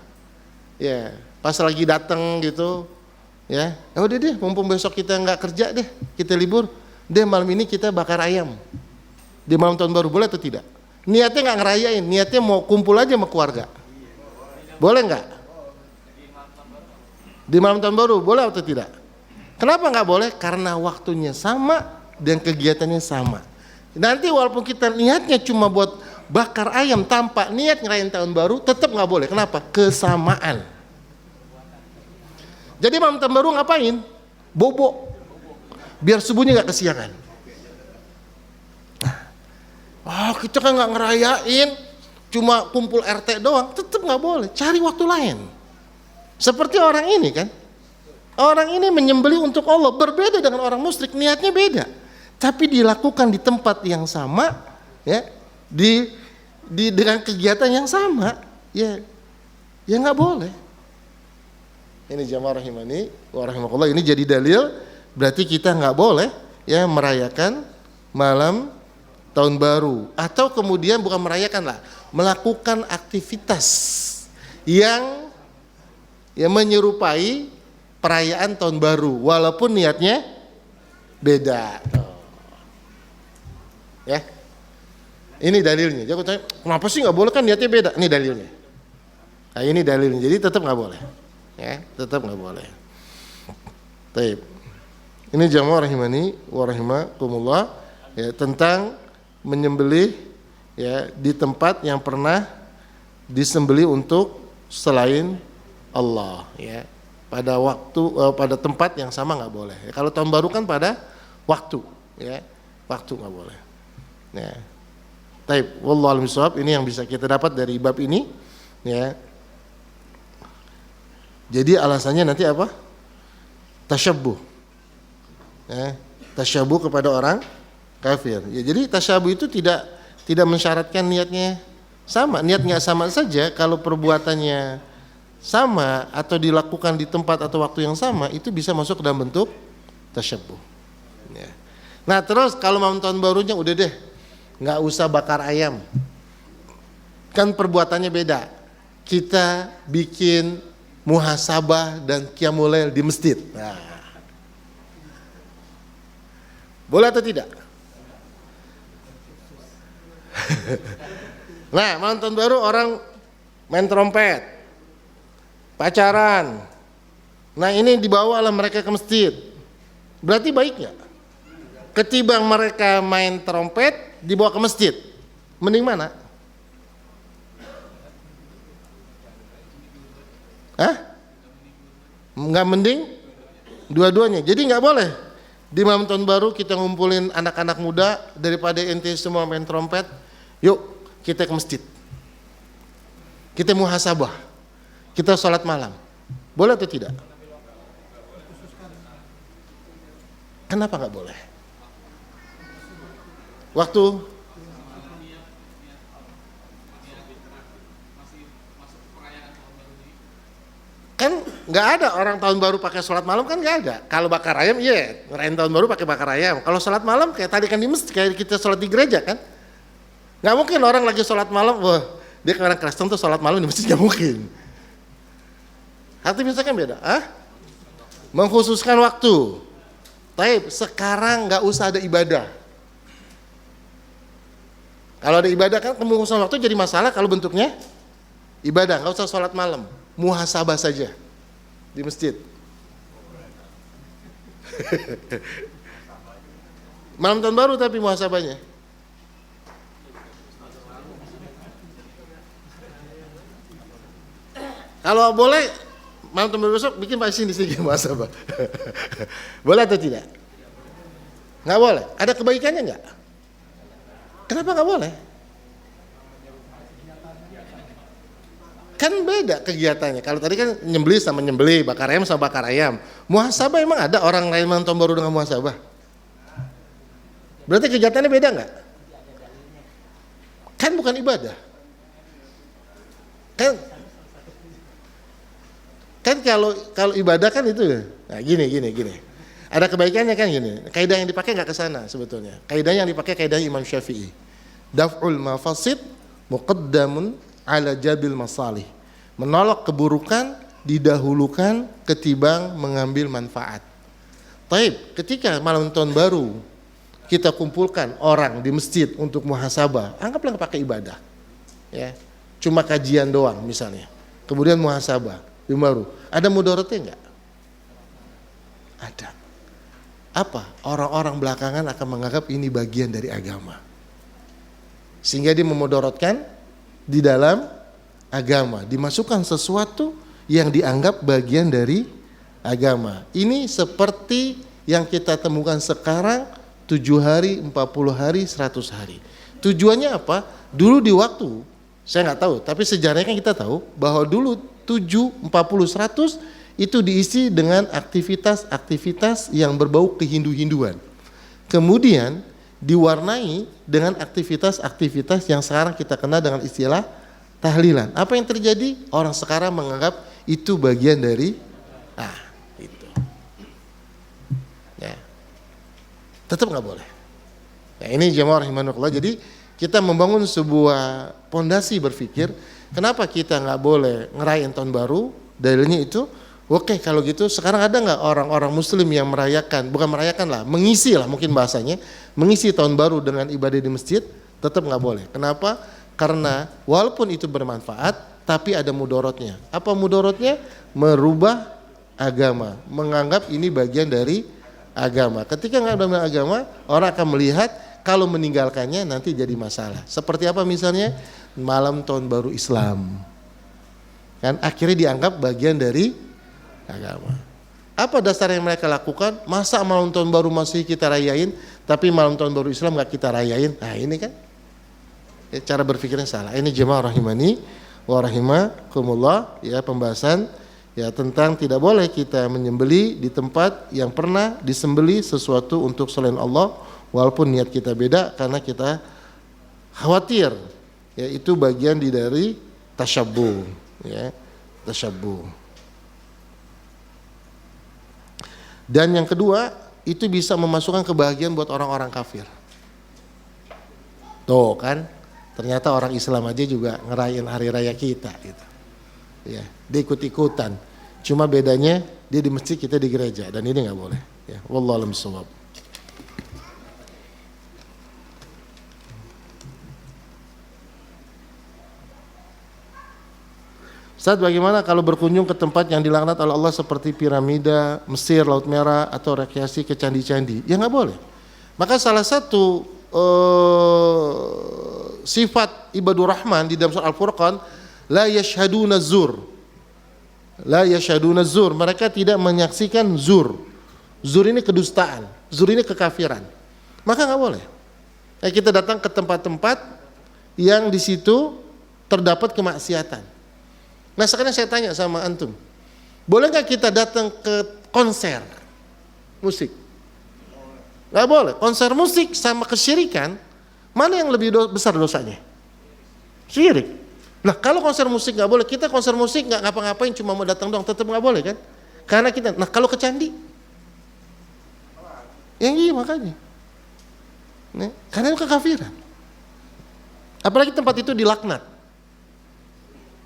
Speaker 1: ya pas lagi datang gitu, ya udah deh, mumpung besok kita nggak kerja deh, kita libur, deh malam ini kita bakar ayam di malam tahun baru, boleh atau tidak? Niatnya nggak ngerayain, niatnya mau kumpul aja sama keluarga, boleh nggak? Di malam tahun baru, boleh atau tidak? Kenapa nggak boleh? Karena waktunya sama dan kegiatannya sama. Nanti walaupun kita niatnya cuma buat bakar ayam tanpa niat ngerayain tahun baru, tetap nggak boleh. Kenapa? Kesamaan. Jadi malam tahun baru ngapain? Bobo, biar subuhnya nggak kesiangan. Kita kan nggak ngerayain, cuma kumpul RT doang, tetap nggak boleh. Cari waktu lain. Seperti orang ini kan, orang ini menyembelih untuk Allah, berbeda dengan orang musyrik, niatnya beda, tapi dilakukan di tempat yang sama, ya, dengan kegiatan yang sama, ya nggak boleh. Ini jamaah rahimani wa rahimakumullah, ini jadi dalil berarti kita nggak boleh ya merayakan malam tahun baru, atau kemudian bukan merayakan lah, melakukan aktivitas yang menyerupai perayaan tahun baru walaupun niatnya beda. Ya. Ini dalilnya. Jangan tanya, kenapa sih nggak boleh, kan niatnya beda? Ini dalilnya. Nah, ini dalilnya. Jadi tetap nggak boleh. Ya, tetap nggak boleh. Taib. Ini jamaah rahimani wa rahimakumullah, ya, tentang menyembelih ya di tempat yang pernah disembelih untuk selain Allah, ya. Pada waktu pada tempat yang sama nggak boleh. Ya, kalau tahun baru kan pada waktu, ya. Waktu nggak boleh. Ya. Taib, wallahu a'lam bishawab. Ini yang bisa kita dapat dari bab ini, ya. Jadi alasannya nanti apa? Tasyabbuh. Ya, tasyabbuh kepada orang kafir. Ya, jadi tasyabbuh itu tidak mensyaratkan niatnya sama. Niat nggak sama saja, kalau perbuatannya sama atau dilakukan di tempat atau waktu yang sama, itu bisa masuk ke dalam bentuk tasyabbuh. Ya. Nah, terus kalau malam tahun barunya udah deh, nggak usah bakar ayam, kan perbuatannya beda. Kita bikin muhasabah dan qiyamul lail di masjid. Nah, boleh atau tidak? Nah, malam tahun baru orang main trompet, pacaran. Nah, ini dibawalah mereka ke masjid. Berarti baik nggak? Ketimbang mereka main trompet dibawa ke masjid, mending mana? Hah? Nggak mending dua-duanya. Jadi nggak boleh Di malam tahun baru kita ngumpulin anak-anak muda, daripada ente semua main trompet, yuk kita ke masjid. Kita muhasabah. Kita sholat malam. Boleh atau tidak? Kenapa nggak boleh? Waktu kan nggak ada orang tahun baru pakai sholat malam, kan nggak ada. Kalau bakar ayam, iya, ngerayain tahun baru pakai bakar ayam. Kalau sholat malam kayak tadi kan di masjid, kayak kita sholat di gereja kan, nggak mungkin orang lagi sholat malam, wah dia orang Kristen tuh sholat malam di masjid, nggak mungkin. Artinya kan beda, mengkhususkan waktu. Taib, sekarang nggak usah ada ibadah. Kalau ada ibadah kan pengkhususan waktu jadi masalah. Kalau bentuknya ibadah, nggak usah sholat malam, muhasabah saja di masjid. Malam tahun baru tapi muhasabahnya. Kalau boleh malam tahun baru besok bikin pasin di sini muhasabah. Boleh atau tidak? Nggak boleh. Ada kebaikannya nggak? Kenapa nggak boleh? Kan beda kegiatannya. Kalau tadi kan nyembeli sama nyembeli, bakar ayam sama bakar ayam. Muhasabah emang ada orang lain malam tahun baru dengan muhasabah? Berarti kegiatannya beda nggak? Kan bukan ibadah. Kan kalau ibadah kan itu, nah gini. Ada kebaikannya kan gini. Kaidah yang dipakai nggak ke sana sebetulnya. Kaidah yang dipakai kaidah Imam Syafi'i. Daf'ul mafasid muqaddamun ala jabil masalih. Menolak keburukan didahulukan ketimbang mengambil manfaat. Taib, ketika malam tahun baru kita kumpulkan orang di masjid untuk muhasabah, anggaplah pakai ibadah. Ya. Cuma kajian doang misalnya. Kemudian muhasabah. Baru ada mudaratnya enggak? Ada. Apa? Orang-orang belakangan akan menganggap ini bagian dari agama, sehingga dia memudaratkan di dalam agama, dimasukkan sesuatu yang dianggap bagian dari agama. Ini seperti yang kita temukan sekarang 7 hari, 40 hari, 100 hari. Tujuannya apa? Dulu di waktu, saya nggak tahu, tapi sejarahnya kan kita tahu bahwa dulu 7, 40, 100 itu diisi dengan aktivitas-aktivitas yang berbau kehindu-hinduan. Kemudian diwarnai dengan aktivitas-aktivitas yang sekarang kita kenal dengan istilah tahlilan. Apa yang terjadi? Orang sekarang menganggap itu bagian dari itu. Ya. Tetap nggak boleh. Nah, ini jamaah rahimakumullah. Jadi kita membangun sebuah pondasi berpikir. Kenapa kita nggak boleh ngerayain tahun baru? Dalilnya itu, oke, kalau gitu sekarang ada nggak orang-orang muslim yang merayakan, bukan merayakan lah, mengisi lah mungkin bahasanya, mengisi tahun baru dengan ibadah di masjid? Tetap nggak boleh. Kenapa? Karena walaupun itu bermanfaat, tapi ada mudorotnya. Apa mudorotnya? Merubah agama, menganggap ini bagian dari agama. Ketika nggak ada agama, orang akan melihat kalau meninggalkannya nanti jadi masalah. Seperti apa misalnya? Malam tahun baru Islam, kan akhirnya dianggap bagian dari agama. Apa dasar yang mereka lakukan? Masa malam tahun baru masih kita rayain, tapi malam tahun baru Islam nggak kita rayain? Nah ini kan cara berpikirnya salah. Ini jemaah rahimani wa rahimakumullah, ya, pembahasan ya tentang tidak boleh kita menyembeli di tempat yang pernah disembeli sesuatu untuk selain Allah, walaupun niat kita beda, karena kita khawatir ya itu bagian dari tasyabbuh, ya, tasyabbuh. Dan yang kedua, itu bisa memasukkan kebahagiaan buat orang-orang kafir. Tuh kan, ternyata orang Islam aja juga ngerayain hari raya kita gitu. Ya, dia ikut-ikutan. Cuma bedanya dia di masjid, kita di gereja, dan ini nggak boleh. Ya, wallahu a'lam bishawab. Ustaz, bagaimana kalau berkunjung ke tempat yang dilaknat oleh Allah seperti piramida, Mesir, Laut Merah, atau rekreasi ke candi-candi? Ya nggak boleh. Maka salah satu sifat ibadur rahman di dalam surah Al-Furqan, la yashhaduna zur. La yashhaduna zur, mereka tidak menyaksikan zur. Zur ini kedustaan. zur ini kekafiran, maka nggak boleh. Nah, kita datang ke tempat-tempat yang di situ terdapat kemaksiatan. Nah sekarang saya tanya sama antum, boleh nggak kita datang ke konser musik? Nggak boleh. Konser musik sama kesyirikan, mana yang lebih besar dosanya? Syirik. Nah kalau konser musik nggak boleh, kita konser musik nggak ngapa-ngapain, cuma mau datang doang, tetap nggak boleh kan? Karena kita, nah kalau ke candi, yang iya makanya, nah, karena itu kekafiran. Apalagi tempat itu dilaknat,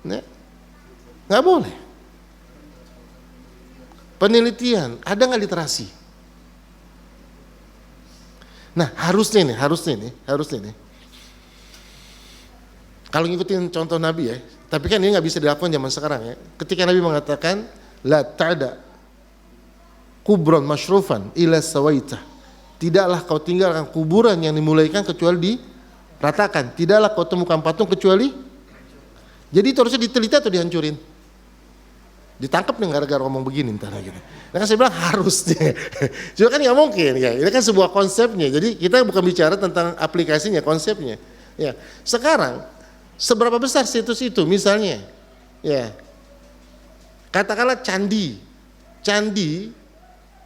Speaker 1: nah, nggak boleh. Penelitian, ada nggak literasi? Nah harusnya nih. Kalau ngikutin contoh Nabi ya, tapi kan ini nggak bisa dilakukan zaman sekarang ya. Ketika Nabi mengatakan, la ta'da kubron masyrufan ila sawaita. Tidaklah kau tinggalkan kuburan yang dimulaikan kecuali diratakan. Tidaklah kau temukan patung kecuali. Jadi itu harusnya diteliti atau dihancurin? Ditangkap nih gara-gara ngomong begini ntar gitu. Nah kan saya bilang harusnya. Juga kan nggak mungkin ya. Ini kan sebuah konsepnya. Jadi kita bukan bicara tentang aplikasinya, konsepnya. Ya. Sekarang seberapa besar situs itu misalnya? Ya. Katakanlah candi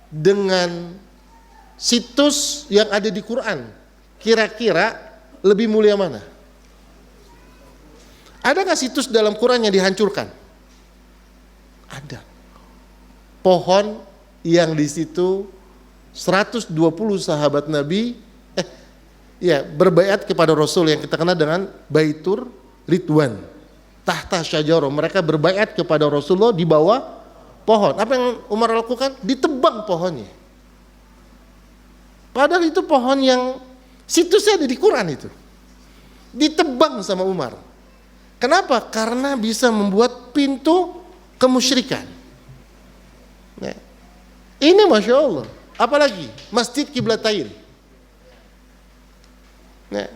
Speaker 1: dengan situs yang ada di Quran, kira-kira lebih mulia mana? Ada nggak situs dalam Quran yang dihancurkan? Ada. Pohon yang di situ 120 sahabat Nabi berbaiat kepada Rasul yang kita kenal dengan Baitur Ridwan. Tahta syajarah, mereka berbaiat kepada Rasulullah di bawah pohon. Apa yang Umar lakukan? Ditebang pohonnya. Padahal itu pohon yang situsnya ada di Quran itu. Ditebang sama Umar. Kenapa? Karena bisa membuat pintu kemusyrikan. Nah, ini Masya Allah. Apalagi Masjid Qiblatain. Nah,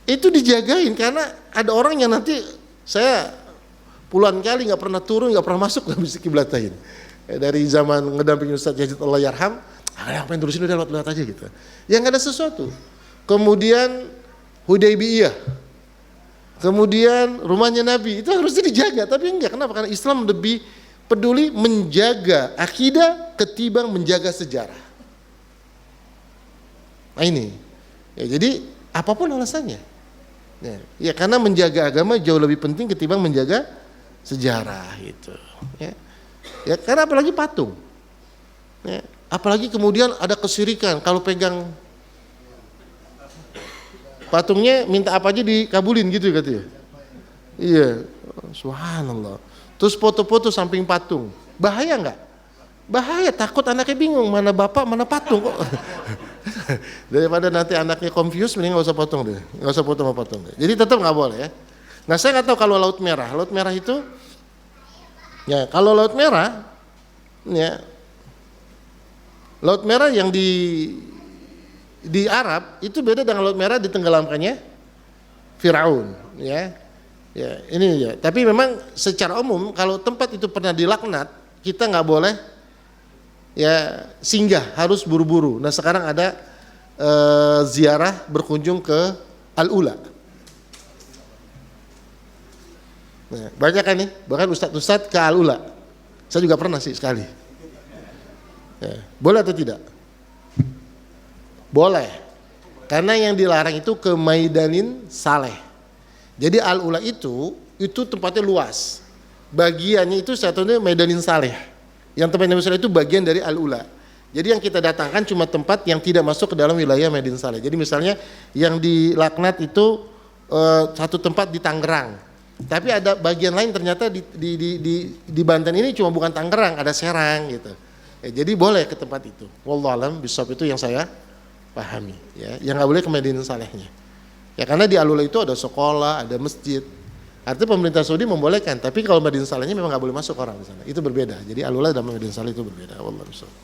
Speaker 1: itu dijagain karena ada orang yang nanti, saya puluhan kali nggak pernah turun, nggak pernah masuk ke Masjid Qiblatain. Dari zaman ngedampingin Ustaz Yazid Allah Yarham, apa yang terusin udah lewat aja gitu. Yang ada sesuatu. Kemudian Hudaybiyah. Kemudian rumahnya Nabi, itu harusnya dijaga, tapi enggak. Kenapa? Karena Islam lebih peduli menjaga akidah ketimbang menjaga sejarah. Nah ini, ya, jadi apapun alasannya, ya karena menjaga agama jauh lebih penting ketimbang menjaga sejarah gitu. Ya karena apalagi patung, ya, apalagi kemudian ada kesyirikan kalau pegang patungnya minta apa aja dikabulin gitu katanya. Iya, subhanallah. Terus foto-foto samping patung, bahaya nggak? Bahaya, takut anaknya bingung mana bapak mana patung kok. Daripada nanti anaknya confused, mending nggak usah potong deh, nggak usah foto sama patung deh. Jadi tetap nggak boleh ya. Nah saya nggak tahu kalau Laut Merah itu, ya kalau Laut Merah, ya Laut Merah yang di Arab itu beda dengan Laut Merah ditenggelamkannya Firaun, ya. Ya, ini ya. Tapi memang secara umum kalau tempat itu pernah dilaknat, kita nggak boleh ya singgah, harus buru-buru. Nah, sekarang ada ziarah berkunjung ke Al-Ula. Nah, banyak kan nih, bahkan ustadz-ustadz ke Al-Ula. Saya juga pernah sih sekali. Ya, boleh atau tidak? Boleh, karena yang dilarang itu ke Maidanin Saleh. Jadi Al-Ula itu tempatnya luas. Bagiannya itu satunya Maidanin Saleh. Yang tempat Nabi Saleh itu bagian dari Al-Ula. Jadi yang kita datangkan cuma tempat yang tidak masuk ke dalam wilayah Maidanin Saleh. Jadi misalnya yang dilaknat itu satu tempat di Tangerang. Tapi ada bagian lain ternyata di Banten ini cuma bukan Tangerang, ada Serang gitu. Ya, jadi boleh ke tempat itu. Wallahu alam bisawab, itu yang saya pahami, ya. Yang nggak boleh ke Maidanin Salehnya, ya karena di Al-Ula itu ada sekolah, ada masjid. Artinya pemerintah Saudi membolehkan, tapi kalau Maidanin Salehnya memang nggak boleh masuk orang di sana. Itu berbeda. Jadi Al-Ula dan Maidanin Saleh itu berbeda. Wallahu a'lam.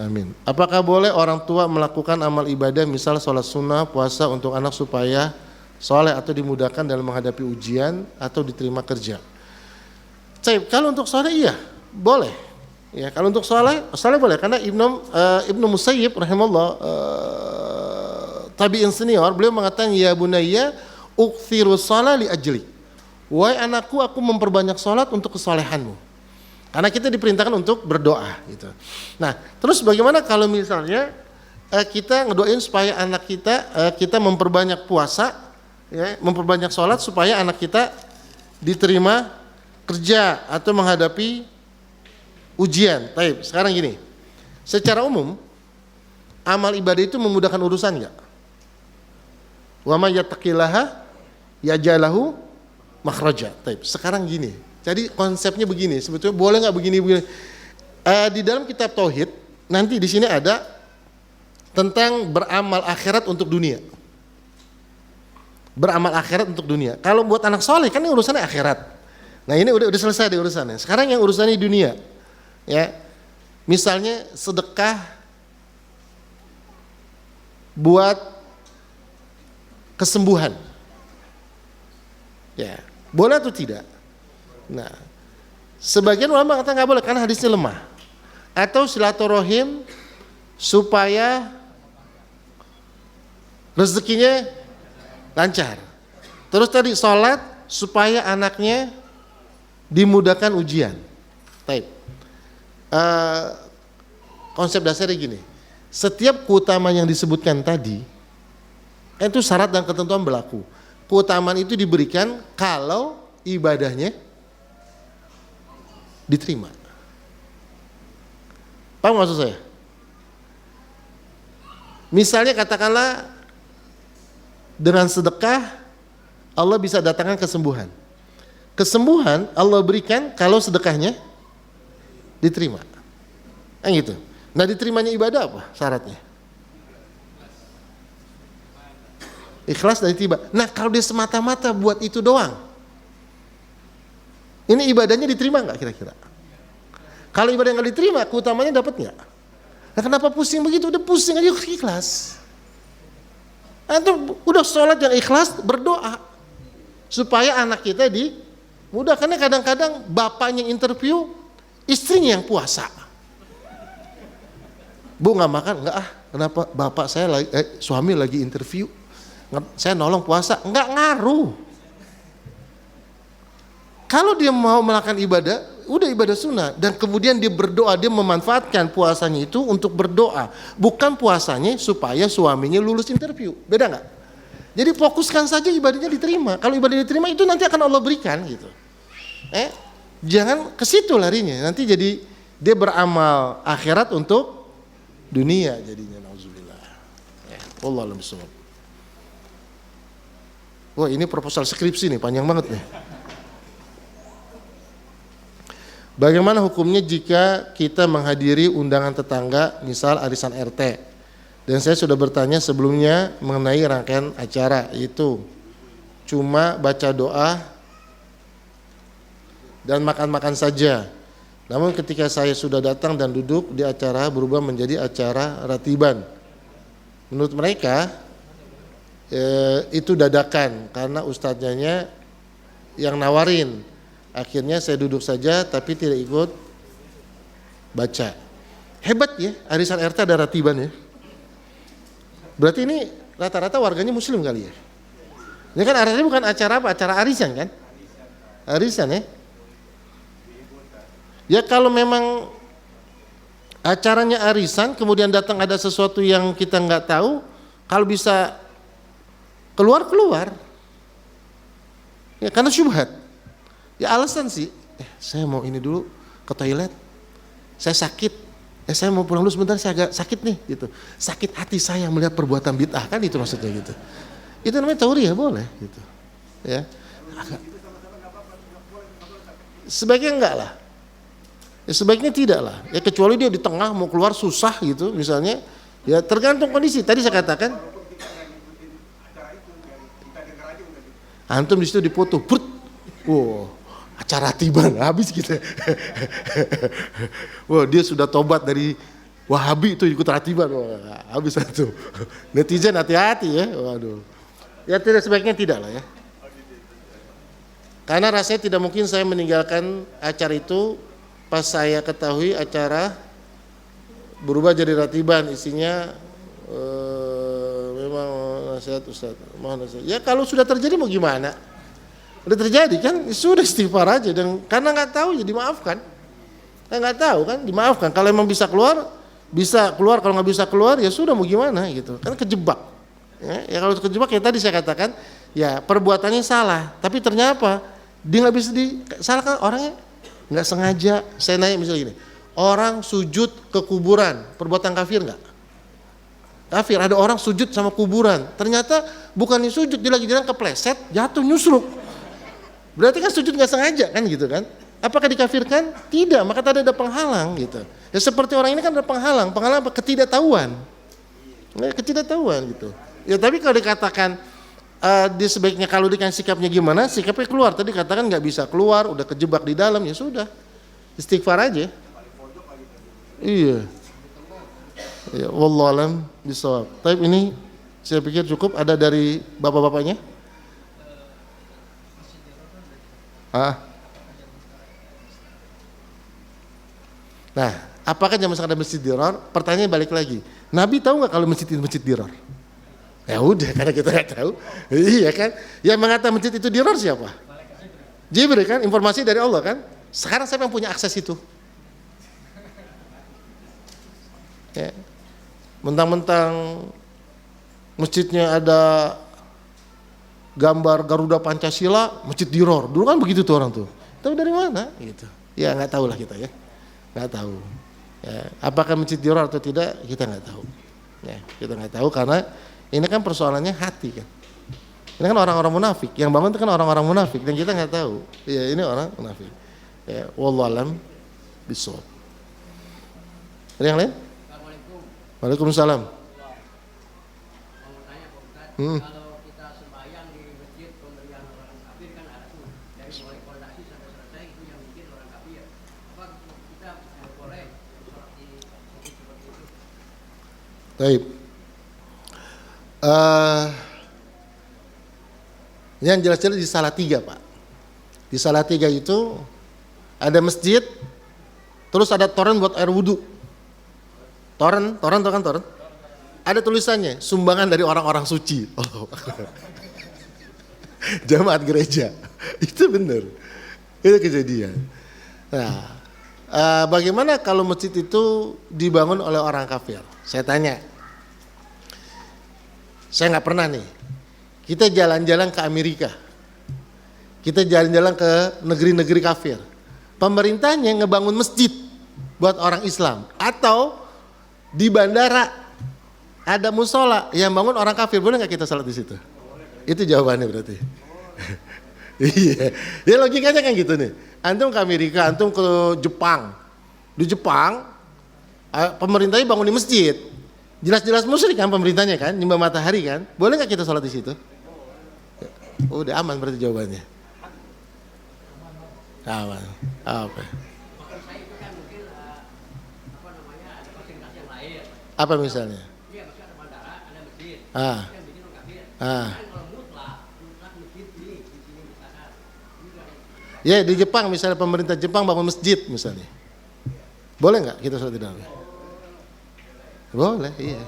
Speaker 1: Amin. Apakah boleh orang tua melakukan amal ibadah, misal sholat sunnah, puasa untuk anak supaya soleh atau dimudahkan dalam menghadapi ujian atau diterima kerja? Kalau untuk soleh iya, boleh. Ya, kalau untuk soleh boleh karena Ibnu Musayyib rahimahullah tabi'in senior, beliau mengatakan ya bunayya ukthiru shalah li ajli. Wahai anakku, aku memperbanyak salat untuk kesolehanmu. Karena kita diperintahkan untuk berdoa gitu. Nah, terus bagaimana kalau misalnya kita ngedoain supaya anak kita memperbanyak puasa, ya, memperbanyak salat supaya anak kita diterima kerja atau menghadapi ujian. Baik, sekarang gini. Secara umum amal ibadah itu memudahkan urusan enggak? Wa may yattaqillaha yaj'al lahu makhraja. Baik, sekarang gini. Jadi konsepnya begini, sebetulnya boleh enggak begini? Di dalam kitab tauhid nanti di sini ada tentang beramal akhirat untuk dunia. Beramal akhirat untuk dunia. Kalau buat anak soleh kan ini urusannya akhirat. Nah, ini udah selesai di urusannya. Sekarang yang urusannya dunia. Ya, misalnya sedekah buat kesembuhan, ya boleh atau tidak? Nah, sebagian ulama kata nggak boleh karena hadisnya lemah. Atau silaturahim supaya rezekinya lancar. Terus tadi sholat supaya anaknya dimudahkan ujian. Baik. Konsep dasarnya gini, setiap keutamaan yang disebutkan tadi itu syarat dan ketentuan berlaku. Keutamaan itu diberikan kalau ibadahnya diterima. Paham maksud saya? Misalnya katakanlah dengan sedekah Allah bisa datangkan kesembuhan. Kesembuhan Allah berikan kalau sedekahnya diterima. Gitu. Nah, diterimanya ibadah apa syaratnya? Ikhlas dan tiba. Nah, kalau dia semata-mata buat itu doang, ini ibadahnya diterima nggak kira-kira? Kalau ibadah nggak diterima, keutamanya dapat nggak? Nah, kenapa pusing begitu? Udah pusing aja ikhlas. Antum udah sholat yang ikhlas, berdoa supaya anak kita mudah. Karena kadang-kadang bapaknya interview, istrinya yang puasa. Bu nggak makan? Nggak kenapa? Bapak saya suami lagi interview, saya nolong puasa. Nggak ngaruh. Kalau dia mau melakukan ibadah, udah ibadah sunnah, dan kemudian dia berdoa, dia memanfaatkan puasanya itu untuk berdoa, bukan puasanya supaya suaminya lulus interview. Beda nggak? Jadi fokuskan saja ibadahnya diterima. Kalau ibadah diterima itu nanti akan Allah berikan gitu. Jangan ke situ larinya. Nanti jadi dia beramal akhirat untuk dunia jadinya, nauzubillah. Wallahu a'lam bishawab. Wah, ini proposal skripsi nih, panjang banget nih. Bagaimana hukumnya jika kita menghadiri undangan tetangga, misal arisan RT? Dan saya sudah bertanya sebelumnya mengenai rangkaian acara itu. Cuma baca doa dan makan-makan saja. Namun ketika saya sudah datang dan duduk di acara berubah menjadi acara ratiban. Menurut mereka itu dadakan karena ustadznya yang nawarin. Akhirnya saya duduk saja tapi tidak ikut baca. Hebat ya, arisan RT ada ratiban ya. Berarti ini rata-rata warganya muslim kali ya. Ini kan artinya bukan acara apa? Acara arisan kan? Arisan ya. Ya kalau memang acaranya arisan kemudian datang ada sesuatu yang kita nggak tahu, kalau bisa keluar. Ya karena syubhat. Ya alasan sih, saya mau ini dulu ke toilet, saya sakit, saya mau pulang dulu sebentar, saya agak sakit nih gitu. Sakit hati saya melihat perbuatan bid'ah, kan itu maksudnya gitu. Itu namanya tauriah, boleh gitu. Ya. Sebaiknya enggak lah. Ya, sebaiknya tidak lah. Ya kecuali dia di tengah mau keluar susah gitu misalnya. Ya tergantung kondisi. Tadi saya katakan antum di situ dipoto, brut. Wow, acara tiban habis gitu. Wah, dia sudah tobat dari Wahabi itu ikut ratiban. Wah, habis itu. Netizen hati-hati ya. Waduh. Ya tidak, sebaiknya tidak lah ya. Karena rasanya tidak mungkin saya meninggalkan acara itu pas saya ketahui acara berubah jadi ratiban, isinya memang nasihat Ustaz, mohon nasihat. Ya kalau sudah terjadi mau gimana? Udah terjadi kan, sudah istighfar aja, dan karena nggak tahu ya dimaafkan. Nggak tahu kan, dimaafkan. Kalau emang bisa keluar, kalau nggak bisa keluar ya sudah mau gimana gitu. Kan kejebak. Ya kalau kejebak ya tadi saya katakan, ya perbuatannya salah, tapi ternyata apa? Dia nggak bisa disalahkan orangnya, nggak sengaja. Saya nanya misalnya gini, orang sujud ke kuburan, perbuatan kafir nggak? Kafir. Ada orang sujud sama kuburan, ternyata bukan sujud, dia lagi jalan kepleset, jatuh nyusruk. Berarti kan sujud nggak sengaja kan gitu kan? Apakah dikafirkan? Tidak, maka tadi ada penghalang gitu. Ya seperti orang ini kan ada penghalang apa? Ketidaktahuan. Ketidaktahuan gitu. Ya tapi kalau dikatakan dia sebaiknya kalau dikasih sikapnya gimana? Sikapnya keluar. Tadi katakan nggak bisa keluar, udah kejebak di dalam, ya sudah. Istighfar aja. Iya. Ya, wallahu alam bisawab. Tapi ini saya pikir cukup. Ada dari bapak-bapaknya? Nah, apakah zaman sekarang ada masjid diror? Pertanyaannya balik lagi. Nabi tahu nggak kalau masjid itu masjid diror? Ya udah, karena kita nggak tahu. Iya kan? Yang mengatakan masjid itu diror siapa? Jibril kan? Informasi dari Allah kan? Sekarang siapa yang punya akses itu? Ya. Mentang-mentang masjidnya ada gambar Garuda Pancasila, masjid diror. Dulu kan begitu tuh orang tuh. Tahu dari mana? Gitu. Ya nggak tahu lah kita ya. Nggak tahu. Ya, apakah masjid diror atau tidak kita nggak tahu. Ya, kita nggak tahu karena ini kan persoalannya hati kan. Ini kan orang-orang munafik. Yang bangun itu kan orang-orang munafik dan kita nggak tahu. Ya ini orang munafik. Ya, wallahu alam bisawab. Ada yang lain?
Speaker 2: Assalamualaikum.
Speaker 1: Waalaikumsalam.
Speaker 2: Mau tanya Pak Ustaz, kalau kita sembahyang di masjid pemberian orang kafir kan ada tuh dari mulai fondasi sampai selesai itu yang bikin orang kafir. Apa kita boleh sholat di masjid seperti itu?
Speaker 1: Baik. Yang jelas-jelas di Salatiga Pak. Di Salatiga itu ada masjid, terus ada toren buat air wudhu. Toren. Ada tulisannya, sumbangan dari orang-orang suci. Oh. Jamaat gereja. Itu benar. Itu kejadian. Nah, bagaimana kalau masjid itu dibangun oleh orang kafir? Saya tanya. Saya nggak pernah nih. Kita jalan-jalan ke Amerika. Kita jalan-jalan ke negeri-negeri kafir. Pemerintahnya ngebangun masjid buat orang Islam. Atau di bandara ada musola yang bangun orang kafir, boleh nggak kita salat di situ? Itu jawabannya berarti. Iya, ya logikanya kan gitu nih. Antum ke Amerika, antum ke Jepang. Di Jepang, pemerintahnya bangun di masjid. Jelas-jelas musyrik kan pemerintahnya kan, nyembah matahari kan. Boleh nggak kita salat di situ? Udah aman berarti jawabannya. Aman. Apa? Apa misalnya?
Speaker 2: Iya, maksudnya ada bandara, ada masjid. Yang bikin orang kafir. Kan kalau mutlak masjid di sini misalkan.
Speaker 1: Ya di Jepang misalnya pemerintah Jepang bangun masjid misalnya. Boleh nggak kita sholat di dalamnya? Boleh, iya.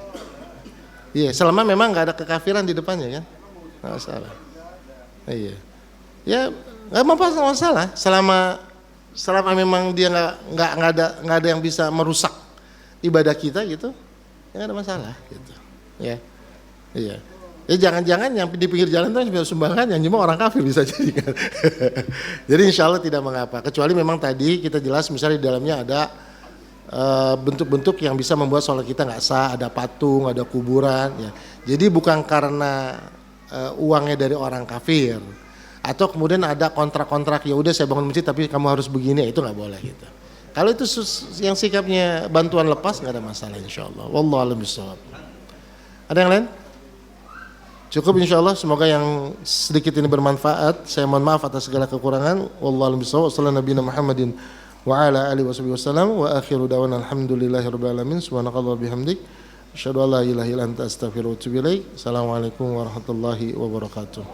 Speaker 1: Iya, selama memang nggak ada kekafiran di depannya kan? Nggak masalah. Iya. Ya nggak masalah. Selama memang dia nggak ada yang bisa merusak ibadah kita gitu. Ya ada masalah gitu. Ya. Iya. Ya jangan-jangan yang di pinggir jalan itu sumbangan yang cuma orang kafir bisa jadi kan. Jadi insya Allah tidak mengapa. Kecuali memang tadi kita jelas misalnya di dalamnya ada bentuk-bentuk yang bisa membuat sholat kita nggak sah, ada patung, ada kuburan. Ya. Jadi bukan karena uangnya dari orang kafir atau kemudian ada kontrak-kontrak ya udah saya bangun masjid tapi kamu harus begini, itu nggak boleh gitu. Kalau itu yang sikapnya bantuan lepas nggak ada masalah insyaallah. Wallahu a'lam bishawab. Ada yang lain? Cukup insyaallah. Semoga yang sedikit ini bermanfaat. Saya mohon maaf atas segala kekurangan. Wallahu a'lam bishawab. Sallallahu nabiyana Muhammadin wa ala alihi wasallam wa akhiru da'wana alhamdulillahirabbil alamin. Subhanakallahumma bihamdik asyhadu an la ilaha illa anta astaghfiruka wa atubu ilaik. Assalamualaikum warahmatullahi wabarakatuh.